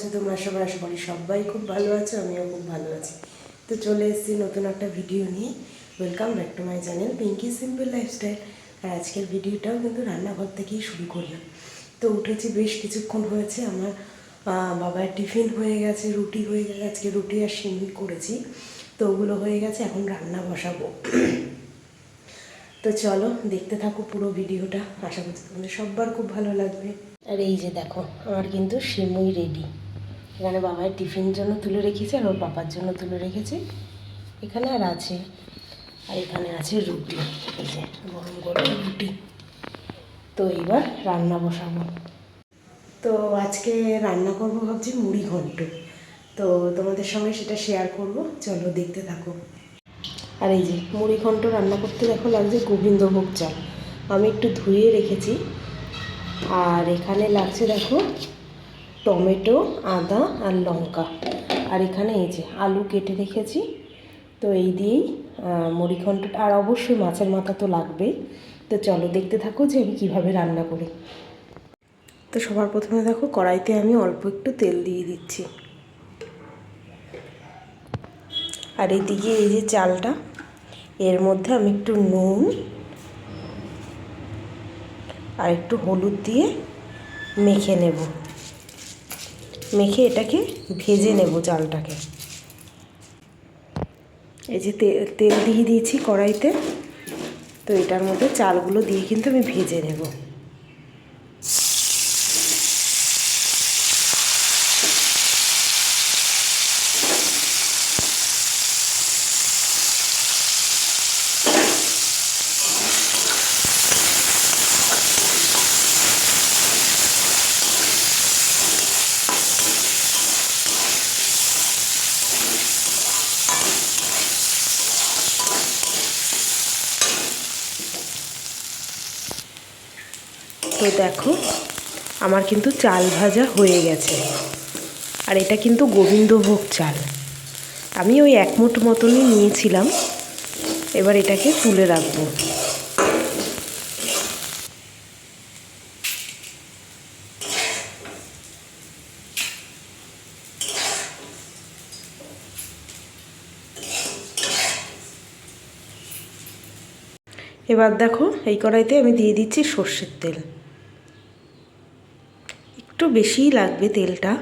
আছো তোমরা সবাই? আশা করি সবাই খুব ভালো আছো, আমিও খুব ভালো আছি। তো চলে এসেছি নতুন একটা ভিডিও নিয়ে। Welcome back to my channel Pinky simple lifestyle. আর আজকের ভিডিওটাও কিন্তু রান্নাঘর থেকেই শুরু করলাম। তো উঠেছি বেশ কিছুক্ষণ হয়েছে, আমার বাবার টিফিন হয়ে গেছে, রুটি হয়ে গেছে, আজকে রুটি আর সিমই করেছি। তো ওগুলো হয়ে গেছে, এখন রান্না বসাবো। তো চলো দেখতে থাকো পুরো ভিডিওটা, আশা করছি তোমাদের সবার খুব ভালো লাগবে। আর এই যে দেখো, আমার কিন্তু সিমুই রেডি। এখানে বাবার টিফিনের জন্য তুলে রেখেছি, আর ওর পাপার জন্য তুলে রেখেছি। এখানে আর আছে, আর এখানে আছে রুটি, এই যে গরম গরম রুটি। তো এইবার রান্না বসাবো। তো আজকে রান্না করব ভাবছি মুড়ি ঘন্ট। তো তোমাদের সঙ্গে সেটা শেয়ার করব, চলো দেখতে থাকো। আর এই যে মুড়ি ঘন্ট রান্না করতে দেখো লাগছে গোবিন্দভোগ চাল, আমি একটু ধুয়ে রেখেছি। আর এখানে লাগছে দেখো টমেটো, আদা আর লঙ্কা। আর এখানে এই যে আলু কেটে রেখেছি। তো এই দিয়েই মুড়ি ঘন্টটা, আর অবশ্যই মাছের মাথা তো লাগবেই। তো চলো দেখতে থাকো যে আমি কীভাবে রান্না করি। তো সবার প্রথমে দেখো কড়াইতে আমি অল্প একটু তেল দিয়ে দিচ্ছি। আর এইদিকে এই যে চালটা, এর মধ্যে আমি একটু নুন আর একটু হলুদ দিয়ে মেখে নেব। মেখে এটাকে ভেজে নেব চালটাকে। এই যে তেল দিয়ে দিয়েছি কড়াইতে। তো এটার মধ্যে চালগুলো দিয়ে কিন্তু আমি ভেজে নেব। তো দেখো আমার কিন্তু চাল ভাজা হয়ে গেছে। আর এটা কিন্তু গোবিন্দভোগ চাল, আমি ওই 1 মুঠ মতনই নিয়েছিলাম। এবার এটাকে তুলে রাখবো। এবার দেখো এই কড়াইতে আমি দিয়ে দিচ্ছি সর্ষের তেল, একটু বেশিই লাগবে তেলটা।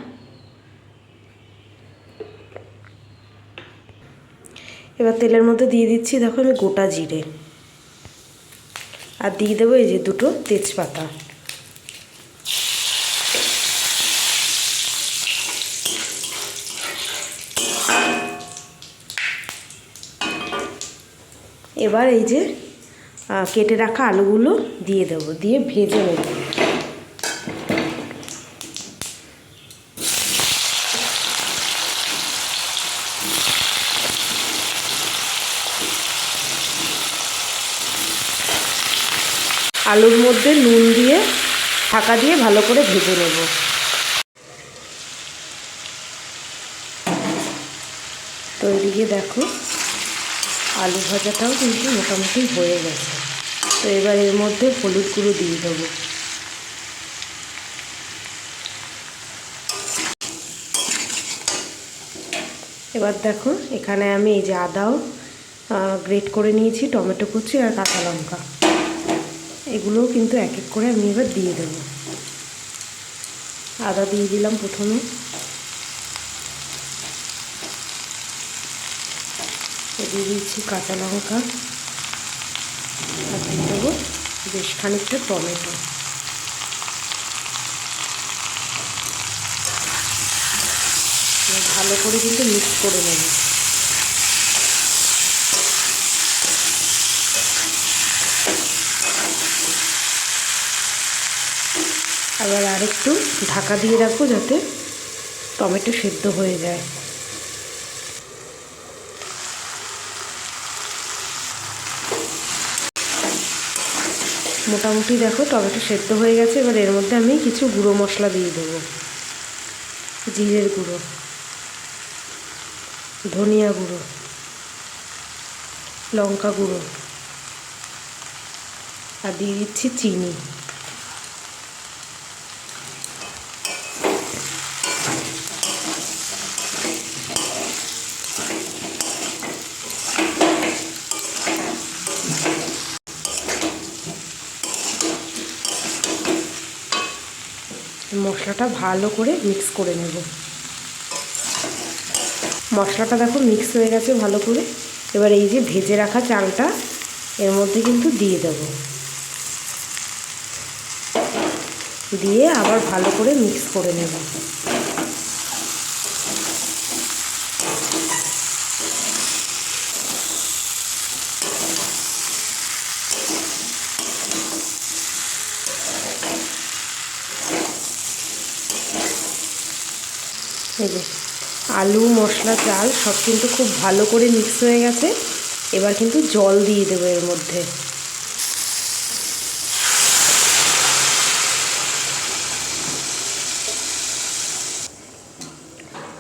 এবার তেলের মধ্যে দিয়ে দিচ্ছি দেখো আমি গোটা জিরে, আর দিয়ে দেবো এই যে 2টো তেজপাতা। এবার এই যে কেটে রাখা আলুগুলো দিয়ে দেবো, দিয়ে ভেজে নেব। আলুর মধ্যে নুন দিয়ে ঢাকা দিয়ে ভালো করে ভেজে নেব। তো এদিকে দেখো আলু ভাজাটাও কিন্তু মোটামুটি হয়ে গেছে। তো এবার এর মধ্যে হলুদ গুঁড়ো দিয়ে দেবো। এবার দেখো এখানে আমি এই যে আদাও গ্রেট করে নিয়েছি, টমেটো কুচি আর কাঁচা লঙ্কা, এগুলোও কিন্তু এক এক করে আমি এবার দিয়ে দেবো। আদা দিয়ে দিলাম প্রথমে, দিয়ে দিচ্ছি কাঁচা লঙ্কা, আর দিয়ে দেবো বেশ খানিকটা টমেটো। ভালো করে কিন্তু মিক্স করে নেব। আবার আরেকটু ঢাকা দিয়ে রাখবো যাতে টমেটো সেদ্ধ হয়ে যায়। মোটামুটি দেখো টমেটো সেদ্ধ হয়ে গেছে। এবার এর মধ্যে আমি কিছু গুঁড়ো মশলা দিয়ে দেবো। জিরের গুঁড়ো, ধনিয়া গুঁড়ো, লঙ্কা গুঁড়ো, আর দিয়ে দিচ্ছি চিনি। মশলাটা ভালো করে মিক্স করে নেব। মশলাটা দেখো মিক্স হয়ে গেছে ভালো করে। এবার এই যে ভেজে রাখা চালটা এর মধ্যে কিন্তু দিয়ে দেব, দিয়ে আবার ভালো করে মিক্স করে নেব। এই যে আলু মশলা চাল সব কিন্তু খুব ভালো করে মিক্স হয়ে গেছে। এবার কিন্তু জল দিয়ে দেবো এর মধ্যে।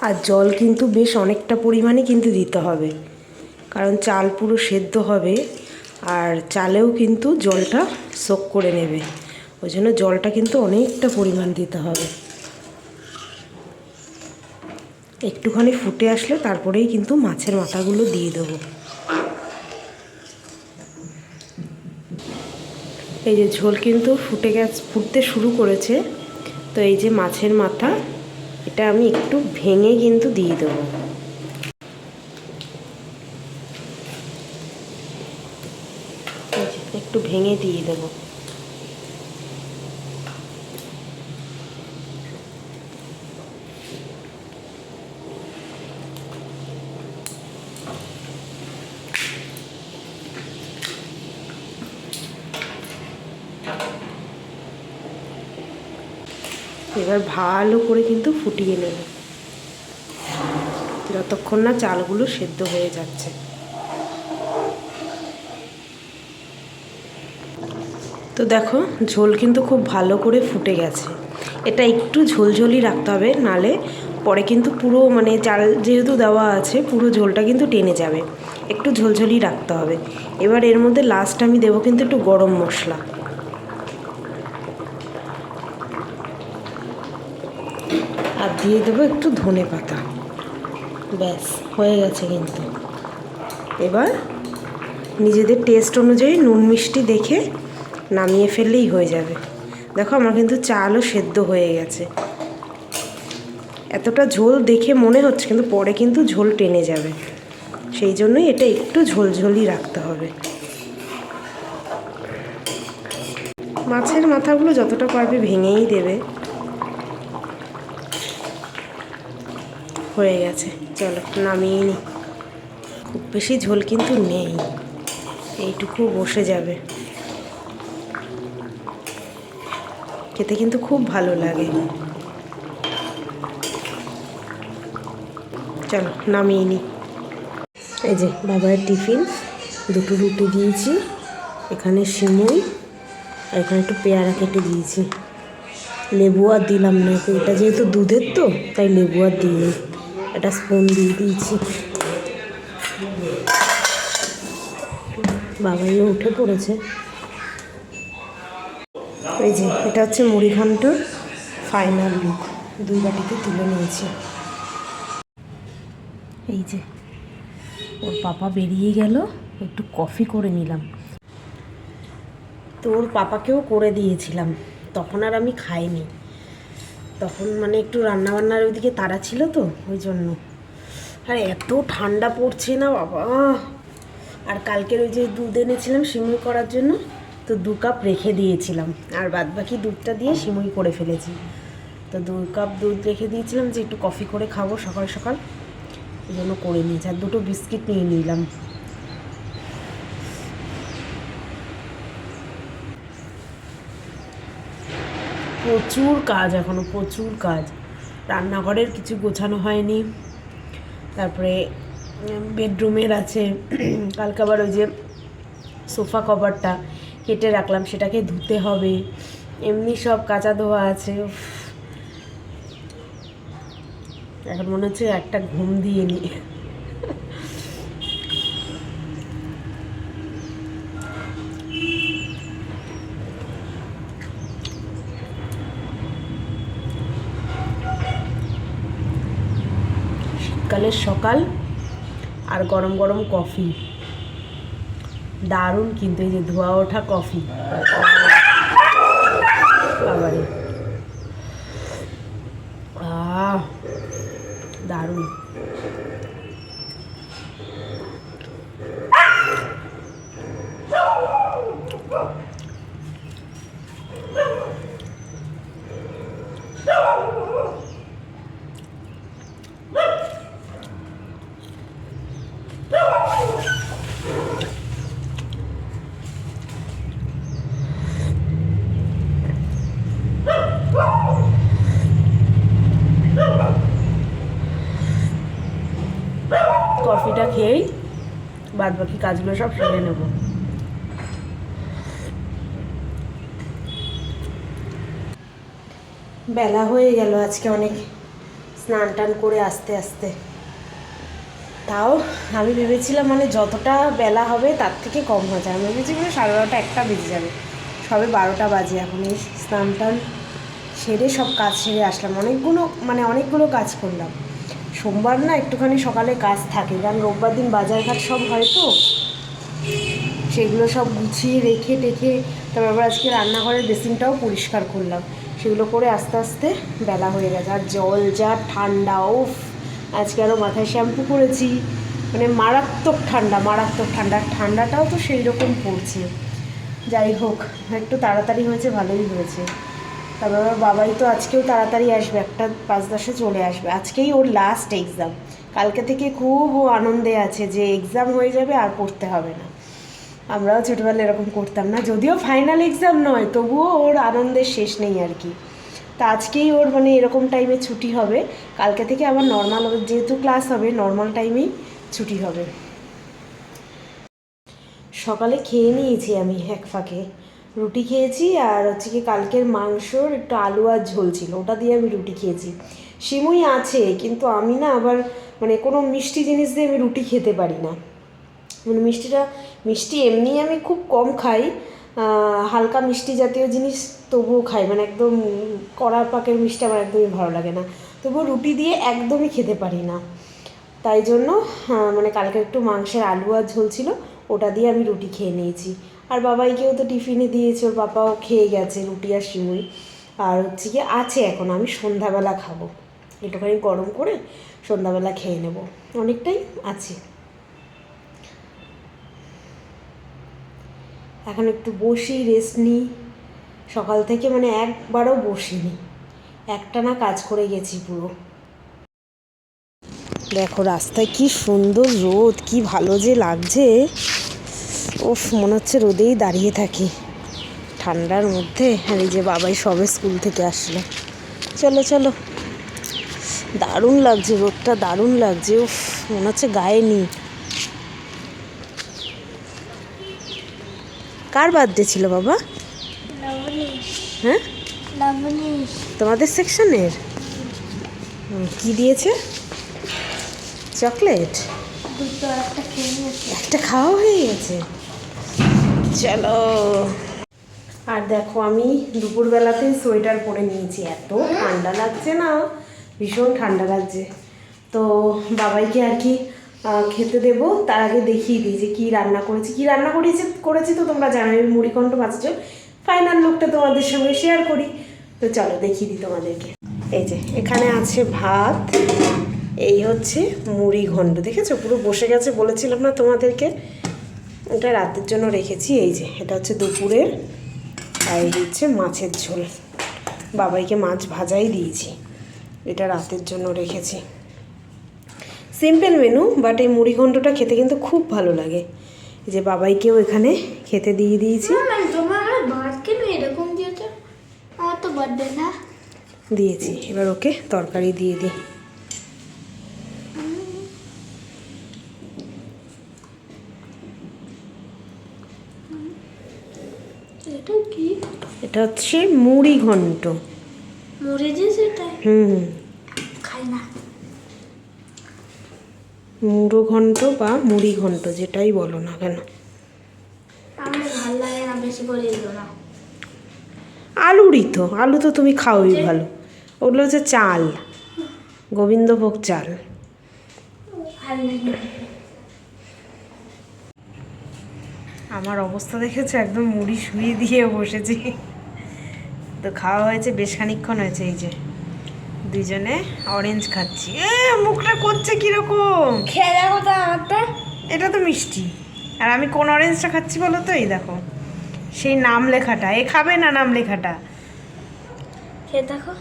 আর জল কিন্তু বেশ অনেকটা পরিমাণে কিন্তু দিতে হবে, কারণ চাল পুরো সেদ্ধ হবে আর চালেও কিন্তু জলটা সোক করে নেবে। ওই জন্য জলটা কিন্তু অনেকটা পরিমাণ দিতে হবে। একটুখানি ফুটে আসলে তারপরেই কিন্তু মাছের মাথাগুলো দিয়ে দেবো। এই যে ঝোল কিন্তু ফুটতে শুরু করেছে। তো এই যে মাছের মাথা, এটা আমি একটু ভেঙে কিন্তু দিয়ে দেবো। একটু ভেঙে দিয়ে দেবো। এবার ভালো করে কিন্তু ফুটিয়ে নেব যতক্ষণ না চালগুলো সেদ্ধ হয়ে যাচ্ছে। তো দেখো ঝোল কিন্তু খুব ভালো করে ফুটে গেছে। এটা একটু ঝোলঝোলই রাখতে হবে, নালে পরে কিন্তু পুরো মানে চাল যেহেতু দেওয়া আছে পুরো ঝোলটা কিন্তু টেনে যাবে। একটু ঝোলঝোলই রাখতে হবে। এবার এর মধ্যে লাস্ট আমি দেবো কিন্তু একটু গরম মশলা, আর দিয়ে দেবো একটু ধনে পাতা। ব্যাস হয়ে গেছে কিন্তু। এবার নিজেদের টেস্ট অনুযায়ী নুন মিষ্টি দেখে নামিয়ে ফেললেই হয়ে যাবে। দেখো আমার কিন্তু চালও সেদ্ধ হয়ে গেছে। এতটা ঝোল দেখে মনে হচ্ছে, কিন্তু পরে কিন্তু ঝোল টেনে যাবে, সেই জন্যই এটা একটু ঝোলঝোলই রাখতে হবে। মাছের মাথাগুলো যতটা পারবে ভেঙেই দেবে। হয়ে গেছে, চলো নামিয়ে নিই। খুব বেশি ঝোল কিন্তু নেই, এইটুকু বসে যাবে। খেতে কিন্তু খুব ভালো লাগে। চলো নামিয়ে নিই। এই যে বাবার টিফিন, দুটো রুটি দিয়েছি, এখানে সিমুই আর এখানে একটু পেয়ারা কেটে দিয়েছি। লেবু আর দিলাম না, এটা যেহেতু দুধের তো তাই লেবু আর দিইনি, একটা স্পুন দিয়ে দিয়েছি। বাবাইও উঠে পড়েছে। এই যে এটা হচ্ছে মুড়ি ঘন্টর ফাইনাল লুক, 2 বাটিতে তুলে নিয়েছি। এই যে ওর পাপা বেরিয়ে গেল, একটু কফি করে নিলাম। তো ওর পাপাকেও করে দিয়েছিলাম, তখন আর আমি খাইনি। তখন মানে একটু রান্নাবান্নার ওইদিকে তাড়া ছিল তো ওই জন্য। আর এত ঠান্ডা পড়ছে না বাবা। আর কালকের ওই যে দুধ এনেছিলাম সিমুই করার জন্য, তো 2 কাপ রেখে দিয়েছিলাম, আর বাদবাকি দুধটা দিয়ে সিমুই করে ফেলেছি। তো 2 কাপ দুধ রেখে দিয়েছিলাম যে একটু কফি করে খাবো সকাল সকাল, এই জন্য করে নিয়েছি। আর 2টো বিস্কিট নিয়ে নিলাম। প্রচুর কাজ এখনও, প্রচুর কাজ। রান্নাঘরের কিছু গোছানো হয়নি, তারপরে বেডরুমের আছে। কালকে আবার ওই যে সোফা কভারটা কেটে রাখলাম, সেটাকে ধুতে হবে। এমনি সব কাচা ধোয়া আছে। এখন মনে হচ্ছে একটা ঘুম দিয়ে নিই। শীতকালের সকাল আর গরম গরম কফি, দারুণ কিন্তু। এই যে ধোয়া ওঠা কফি, বাবারে দারুণ। কফিটা খেয়েই বাদ বাকি কাজগুলো সব সেরে নেব। বেলা হয়ে গেল আজকে অনেক, স্নান টান করে আস্তে আস্তে। তাও আমি ভেবেছিলাম মানে যতটা বেলা হবে তার থেকে কম হয়ে যায়। আমি ভেবেছি মানে 12:30 1টা বেজে যাবে, সবে 12টা বাজে। এখন এই স্নান টান সেরে সব কাজ সেরে আসলাম। অনেকগুলো কাজ করলাম। সোমবার না একটুখানি সকালে কাজ থাকে, কারণ রোববার দিন বাজারঘাট সব হয় তো, সেগুলো সব গুছিয়ে রেখে টেখে তারপর আবার আজকে রান্নাঘরের বেসিনটাও পরিষ্কার করলাম। সেগুলো করে আস্তে আস্তে বেলা হয়ে গেছে। আর জল যা ঠান্ডা, উফ! আজকে আরও মাথায় শ্যাম্পু করেছি, মানে মারাত্মক ঠান্ডা। ঠান্ডাটাও তো সেই রকম পড়ছে। যাই হোক, একটু তাড়াতাড়ি হয়েছে, ভালোই হয়েছে। তারপর আমার বাবাই তো আজকেও তাড়াতাড়ি আসবে, 1:05 চলে আসবে। আজকেই ওর লাস্ট এক্সাম। কালকে থেকে খুব ও আনন্দে আছে যে এক্সাম হয়ে যাবে, আর পড়তে হবে না। আমরাও ছোটোবেলায় এরকম করতাম না, যদিও ফাইনাল এক্সাম নয়, তবুও ওর আনন্দের শেষ নেই আর কি। তা আজকেই ওর মানে এরকম টাইমে ছুটি হবে। কালকে থেকে আবার নর্মাল, যেহেতু ক্লাস হবে, নর্মাল টাইমেই ছুটি হবে। সকালে খেয়ে নিয়েছি আমি এক ফাঁকে, রুটি খেয়েছি। আর হচ্ছে কি কালকের মাংসর একটু আলু আর ঝোল ছিল, ওটা দিয়ে আমি রুটি খেয়েছি। সিমুই আছে, কিন্তু আমি না আবার মানে কোনো মিষ্টি জিনিস দিয়ে আমি রুটি খেতে পারি না। মানে মিষ্টি এমনি আমি খুব কম খাই, হালকা মিষ্টি জাতীয় জিনিস তবুও খাই, মানে একদম কড়ার পাকের মিষ্টি আমার একদমই ভালো লাগে না। তবুও রুটি দিয়ে একদমই খেতে পারি না। তাই জন্য মানে কালকে একটু মাংসের আলু আর ঝোল ছিল, ওটা দিয়ে আমি রুটি খেয়ে নিয়েছি। আর বাবাইকেও তো টিফিনে দিয়েছি, ওর বাবাও খেয়ে গেছে রুটি আর সিমুই। আর হচ্ছে কি আছে, এখন আমি সন্ধ্যাবেলা খাবো, একটুখানি গরম করে সন্ধ্যাবেলা খেয়ে নেব, অনেকটাই আছে। এখন একটু বসি, রেস্ট নিই। সকাল থেকে মানে একবারও বসিনি, একটানা কাজ করে গেছি পুরো। দেখো রাস্তায় কি সুন্দর রোদ, কি ভালো যে লাগছে। ওফ, মনে হচ্ছে রোদেই দাঁড়িয়ে থাকি ঠান্ডার মধ্যে। আর এই যে বাবাই সবে স্কুল থেকে আসলো। চলো চলো, দারুণ লাগছে রোদটা, দারুণ লাগছে। উফ, মনে হচ্ছে গায়ে নি। কার বার্থডে ছিল বাবা? হ্যাঁ, তোমাদের সেকশনের। কি দিয়েছে? চকলেট? একটা খাওয়া হয়ে গেছে। চলো। আর দেখো আমি দুপুরবেলাতেই সোয়েটার পরে নিয়েছি, এত ঠান্ডা লাগছে না, ভীষণ ঠান্ডা লাগছে। তো বাবাইকে আর কি খেতে দেবো, তার আগে দেখিয়ে দিই যে কী রান্না করেছি তো তোমরা জানো। আমি মুড়িঘণ্ট মাছের ঝোল, ফাইনাল লুকটা তোমাদের সঙ্গে শেয়ার করি। তো চলো দেখিয়ে দিই তোমাদেরকে। এই যে এখানে আছে ভাত, এই হচ্ছে মুড়িঘণ্ট, দেখেছো পুরো বসে গেছে, বলেছিলাম না তোমাদেরকে। এটা রাতের জন্য রেখেছি। এই যে এটা হচ্ছে দুপুরের, আর এই হচ্ছে মাছের ঝোল। বাবাইকে মাছ ভাজাই দিয়েছি, এটা রাতের জন্য রেখেছি। সিম্পল মেনু, বাট এই মুড়িঘণ্টটা খেতে কিন্তু খুব ভালো লাগে। এই যে বাবাইকেও এখানে খেতে দিয়ে দিয়েছি। দিয়েছি, এবার ওকে তরকারি দিয়ে দিই। এটা হচ্ছে মুড়িঘণ্ট। মুড়োঘণ্ট বা মুড়িঘণ্ট, যেটাই বলো না কেন। আলুরই তো, আলু তো তুমি খাওই ভালো। ওগুলো হচ্ছে চাল, গোবিন্দভোগ চাল। আমার অবস্থা দেখেছো, একদম মুড়ি শুয়ে দিয়ে বসেছি। তো খাওয়া হয়েছে, বেশ খানিকক্ষণ হয়েছে। এই যে দুজনে অরেঞ্জ খাচ্ছি। মুখটা করছে কিরকম, খেয়ে দেখো তো আমারটা। এটা তো মিষ্টি। আর আমি কোন অরেঞ্জটা খাচ্ছি বলো তো? এই দেখো, সেই নাম লেখাটা। এ খাবে না নাম লেখাটা? খেয়ে দেখো।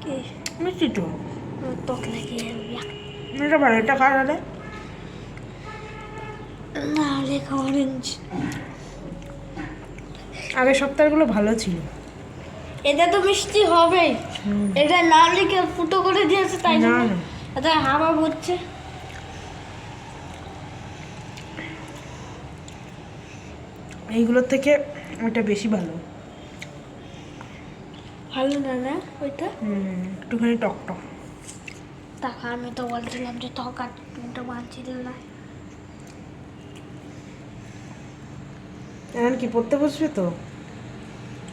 কি মিষ্টি তো। টক লাগে এটা ভালো, এটা খাওয়া না, লেখা অরেঞ্জ। আগের সপ্তাহগুলো ভালো ছিল। এটা তো মিষ্টি হবেই। এটা না লিখে ফুটো করে দিয়েছে তাই না না? না, এটা হাওয়া হচ্ছে। এইগুলোর থেকে ওইটা বেশি ভালো। ভালো না না ওইটা? একটুখানি টক টক। টাকা আমি তো বলছিলাম যে টক আর তুমি তো মানছিলে না। এখন কি পড়তে বসবে তো?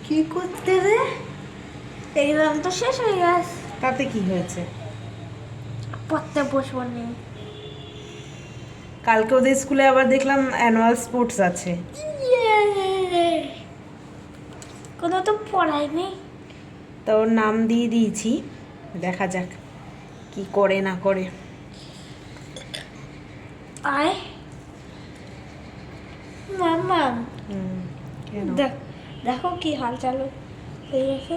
কি করতে রে? এক্সাম তো শেষ হয়ে গেছে। তাতে কি হয়েছে? পড়তে বসবো নি। কালকে ওদের স্কুলে আবার দেখলাম অ্যানুয়াল স্পোর্টস আছে। কোনো তো পড়াই নেই। তো ওর নাম দিয়ে দিয়েছি, দেখা যাক কি করে না করে। আয় মামা, কেন? দেখো কি হাল চালু হয়ে গেছে।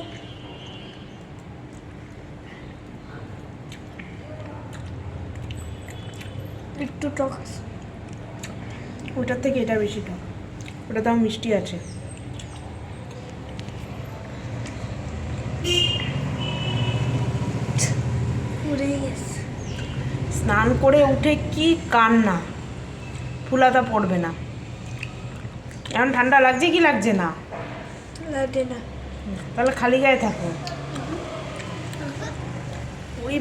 একটু টক আছে। ওটার থেকে এটা বেশি টক। ওটা তাও মিষ্টি আছে। পুড়ে গেছে। স্নান করে উঠে কি কান্না, ফুলাতা পড়বে না। এখন ঠান্ডা লাগছে কি লাগছে না? লাগে না। তাহলে খালি গায়ে থাকো। ওই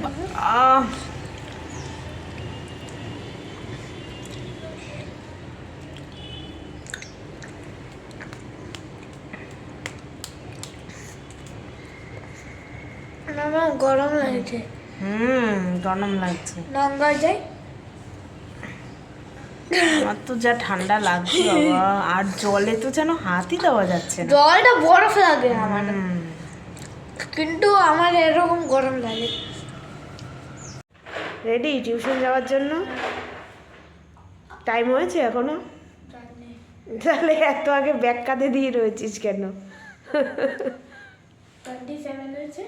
মামা গরম লাগছে। গরম লাগছে। নঙ্গা যাই। আমার তো যা ঠান্ডা লাগছে বাবা, আর জলে তো যেন হাতই দেওয়া যাচ্ছে না। জলটা বরফ লাগে আমার, কিন্তু আমার এরকম গরম লাগে। রেডি টিউশন যাওয়ার জন্য? টাইম হয়েছে এখনো? তাহলে এত আগে ব্যাগ কাঁধে দিয়ে রয়েছিস কেন? 27 হয়েছে।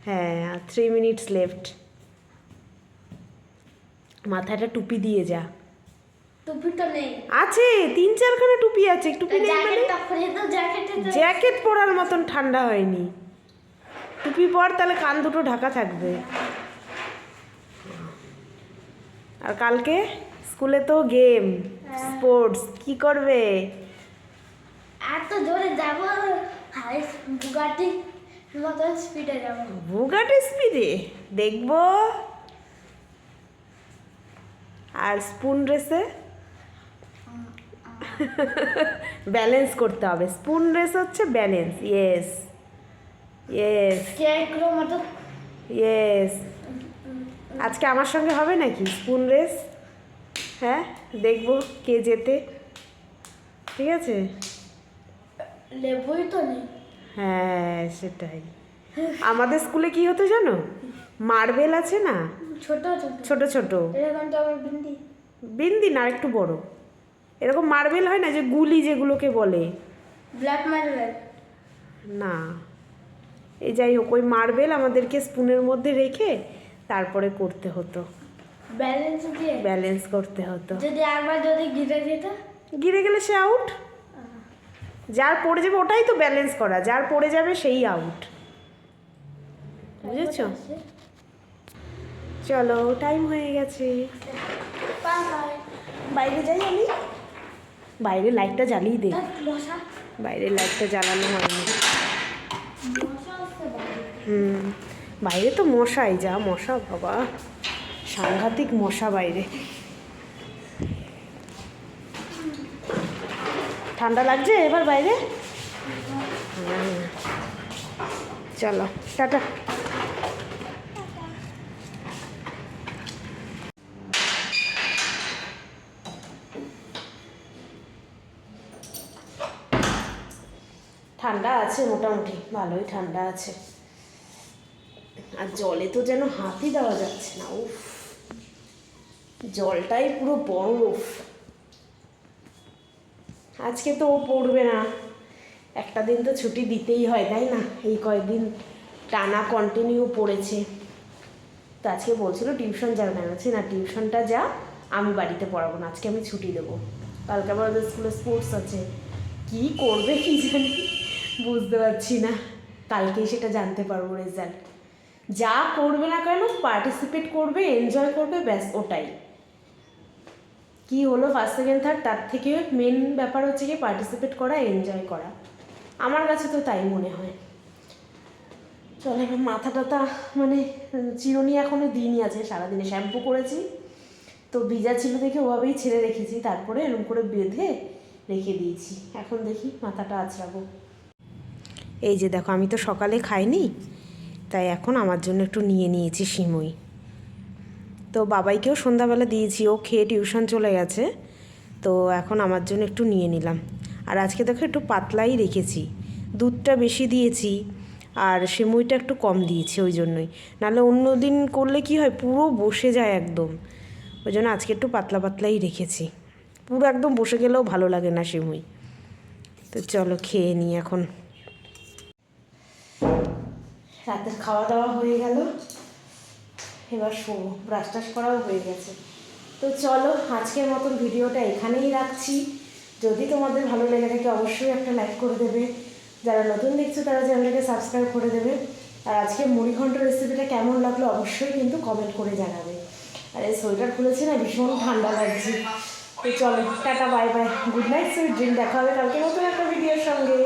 হ্যাঁ, 3 মিনিটস লেফট। মাথাটা টুপি দিয়ে যা। টুপি তো নেই। আছে 3-4খানা টুপি আছে, টুপি নেই মানে? জ্যাকেট পরার মতন ঠান্ডা হয়নি। টুপি পর, তাহলে কান দুটো ঢাকা থাকবে। আর কালকে স্কুলে তো গেম, স্পোর্টস, কি করবে? এত জোরে যাব, হাই বুগাটি মতো স্পিডে যাব। বুগাটি স্পিডে দেখবো। আর স্পুন রেসে ব্যালেন্স করতে হবে। স্পুন রেস হচ্ছে ব্যালেন্স। ইয়েস ইয়েস কেকগুলো মতো। ইয়েস। আজকে আমার সঙ্গে হবে নাকি স্পুন রেস? হ্যাঁ, দেখবো কে জেতে। ঠিক আছে? লেবুই তো নেই। হ্যাঁ সেটাই। আমাদের স্কুলে কি হতো জানো? মার্বেল আছে না, ছোট ছোট ছোট ছোট। এরকম তো আমার বিন্দি। বিন্দি না, একটু বড়। এরকম মার্বেল হয় না যে গুলি যেগুলোকে বলে? ব্ল্যাক মার্বেল না, এই যাই হোক, ওই মার্বেল আমাদেরকে স্পুনের মধ্যে রেখে তারপরে করতে হতো, ব্যালেন্স দিয়ে ব্যালেন্স করতে হতো। যদি একবার যদি গিরে যেত, গিরে গেলে সে আউট। যার পড়ে যাবে ওটাই তো ব্যালেন্স করা, যার পড়ে যাবে সেই আউট। বুঝেছো? চলো, টাইম হয়ে গেছে, বাইরে যাই আমি। বাইরে লাইটটা জ্বালিয়ে দে। মশা বাইরের লাইটটা জ্বালানো হয়নি। মশা আসতে পারে। বাইরে তো মশাই, যা মশা বাবা, সাংঘাতিক মশা বাইরে। ঠান্ডা লাগছে এবার বাইরে? চলো টাটা। ঠান্ডা আছে মোটামুটি, ভালোই ঠান্ডা আছে। আর জলে তো যেন হাতই দেওয়া যাচ্ছে না। উফ, জলটাই পুরো বরফ। আজকে তো ও পড়বে না, একটা দিন তো ছুটি দিতেই হয়, তাই না? এই কয়েকদিন টানা কন্টিনিউ পড়েছে। তো আজকে বলছিল টিউশন যাবে না, বলছি না টিউশনটা যা, আমি বাড়িতে পড়াবো না, আজকে আমি ছুটি দেবো। কালকে আবার ওদের স্কুলে স্পোর্টস আছে, কি করবে কি জানি, বুঝতে পারছি না। কালকেই সেটা জানতে পারবো রেজাল্ট। যা করবে না কেন পার্টিসিপেট করবে, এনজয় করবে, ব্যাস ওটাই। কি হলো ফার্স্ট সেকেন্ড থার্ড, তার থেকে মেন ব্যাপার হচ্ছে কি পার্টিসিপেট করা, এনজয় করা। আমার কাছে তো তাই মনে হয়। চলে এবার মাথা টাথা মানে চিরুনি এখনও দিনই আছে, সারাদিনে শ্যাম্পু করেছি তো ভিজা ছিল দেখে ওভাবেই ছেড়ে রেখেছি, তারপরে এরকম করে বেঁধে রেখে দিয়েছি। এখন দেখি মাথাটা আঁচড়াবো। এই যে দেখো, আমি তো সকালে খাইনি, তাই এখন আমার জন্য একটু নিয়ে নিয়েছি সিমুই। তো বাবাইকেও সন্ধ্যাবেলা দিয়েছি, ও খেয়ে টিউশন চলে গেছে, তো এখন আমার জন্য একটু নিয়ে নিলাম। আর আজকে দেখো একটু পাতলাই রেখেছি, দুধটা বেশি দিয়েছি আর সিমুইটা একটু কম দিয়েছি, ওই জন্যই। নাহলে অন্য দিন করলে কি হয়, পুরো বসে যায় একদম, ওই জন্য আজকে একটু পাতলা পাতলাই রেখেছি। পুরো একদম বসে গেলেও ভালো লাগে না সিমুই। তো চলো খেয়ে নিই এখন। রাতের খাওয়া দাওয়া হয়ে গেল, এবার শোবো, ব্রাশ টাশ করাও হয়ে গেছে। তো চলো আজকের মতন ভিডিওটা এখানেই রাখছি। যদি তোমাদের ভালো লেগে থাকে অবশ্যই একটা লাইক করে দেবে, যারা নতুন দেখছো তারা চ্যানেলটাকে সাবস্ক্রাইব করে দেবে। আর আজকে মুড়িঘণ্ট রেসিপিটা কেমন লাগলো অবশ্যই কিন্তু কমেন্ট করে জানাবে। আর এই সোয়েটার খুলেছি না, ভীষণ ঠান্ডা লাগছে। তো চলো tata, bye bye, good night, sweet dream. দেখা হবে কালকে নতুন একটা ভিডিওর সঙ্গে।